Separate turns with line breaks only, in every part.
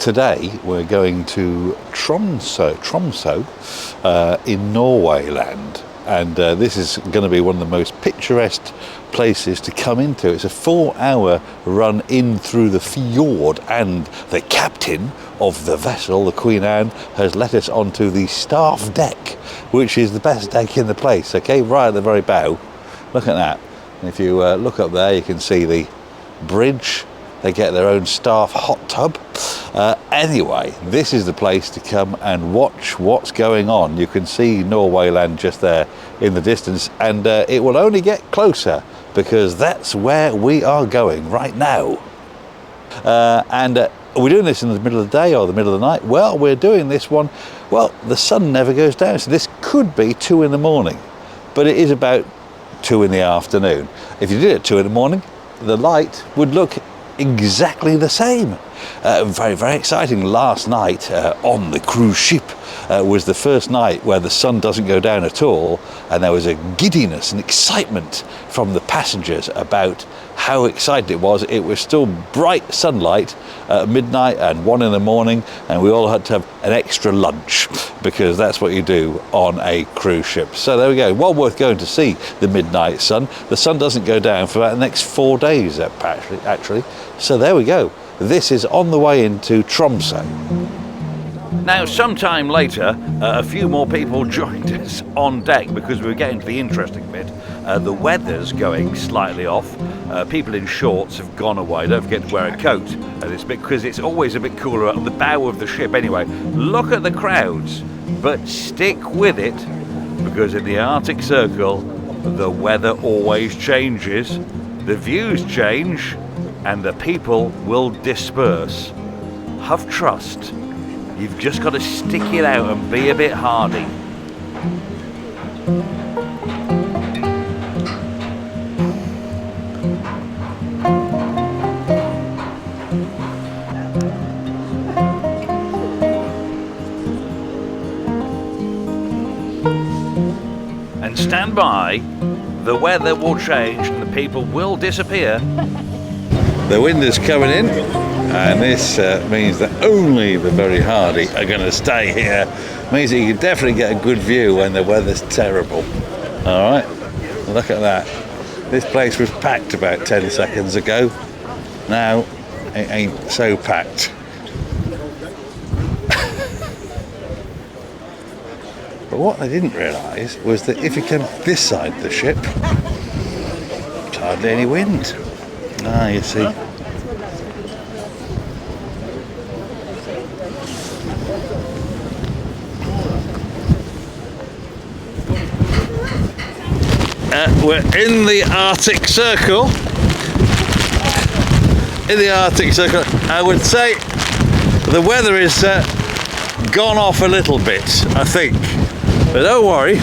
today we're going to Tromso in Norway land, and this is going to be one of the most picturesque places to come into. It's a 4-hour run in through the fjord, and the captain of the vessel, the Cunard, has let us onto the staff deck, which is the best deck in the place, okay, right at the very bow. Look at that. And if you look up there, you can see the bridge. They get their own staff hot tub. Anyway, this is the place to come and watch what's going on. You can see Norway land just there in the distance, and it will only get closer because that's where we are going right now. Are we doing this in the middle of the day or the middle of the night? Well, we're doing this one, well, the sun never goes down, so this could be 2 in the morning, but it is about 2 in the afternoon. If you did it at 2 in the morning, the light would look exactly the same. Very, very exciting. Last night on the cruise ship was the first night where the sun doesn't go down at all, and there was a giddiness and excitement from the passengers about how excited it was. It was still bright sunlight at midnight and 1 in the morning, and we all had to have an extra lunch because that's what you do on a cruise ship. So there we go. Well worth going to see the midnight sun. The sun doesn't go down for about the next 4 days actually. So there we go. This is on the way into Tromso. Now, sometime later, a few more people joined us on deck because we were getting to the interesting bit. The weather's going slightly off. People in shorts have gone away. Don't forget to wear a coat at this bit because it's always a bit cooler at the bow of the ship. Anyway, look at the crowds, but stick with it because in the Arctic Circle, the weather always changes, the views change, and the people will disperse. Have trust. You've just got to stick it out and be a bit hardy. And stand by, the weather will change and the people will disappear. The wind is coming in, and this means that only the very hardy are going to stay here. Means that you can definitely get a good view when the weather's terrible. All right, look at that. This place was packed about 10 seconds ago. Now it ain't so packed. But what they didn't realise was that if you come this side of the ship, there's hardly any wind. Ah, you see. We're in the Arctic Circle. In the Arctic Circle, I would say the weather is gone off a little bit, I think. But don't worry,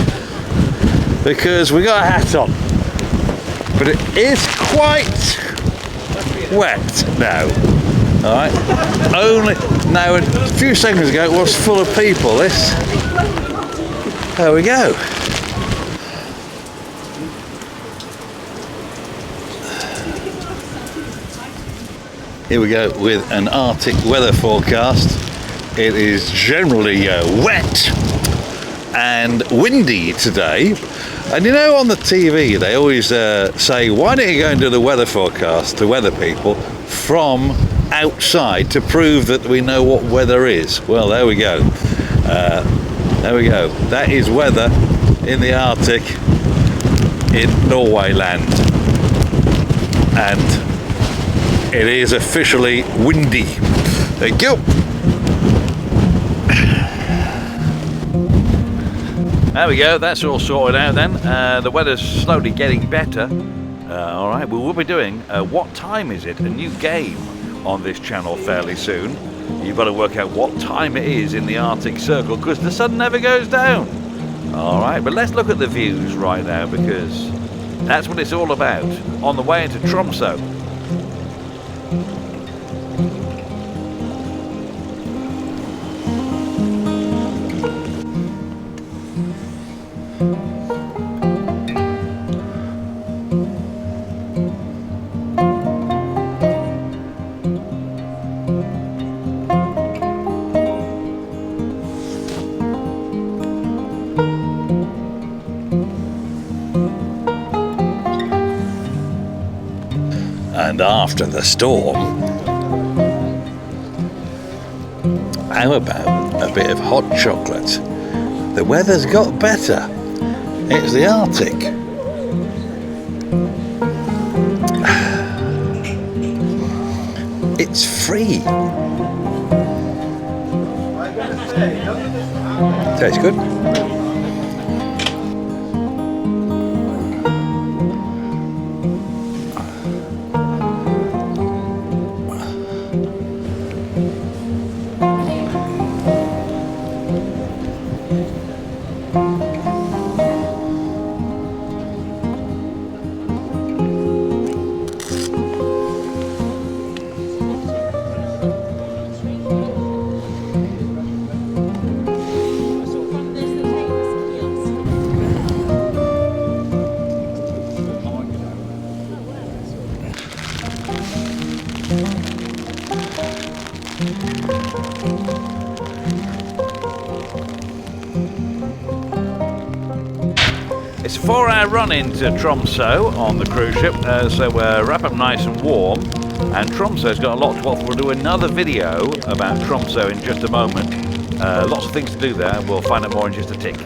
because we got a hat on. But it is quite wet now. Alright. Only now a few seconds ago it was full of people. This. There we go. Here we go with an Arctic weather forecast. It is generally wet and windy today. And you know, on the TV they always say, why don't you go and do the weather forecast to weather people from outside to prove that we know what weather is? Well, there we go. There we go. That is weather in the Arctic in Norway land. And it is officially windy. There you go. There we go, that's all sorted out then. The weather's slowly getting better. Alright, we will be doing What Time Is It? A new game on this channel fairly soon. You've got to work out what time it is in the Arctic Circle because the sun never goes down. Alright, but let's look at the views right now because that's what it's all about. On the way into Tromso. And after the storm, how about a bit of hot chocolate? The weather's got better. It's the Arctic. It's free. Tastes good. It's a 4-hour run into Tromso on the cruise ship, so we're wrapped up nice and warm, and Tromso's got a lot to offer. We'll do another video about Tromso in just a moment. Lots of things to do there, we'll find out more in just a tick.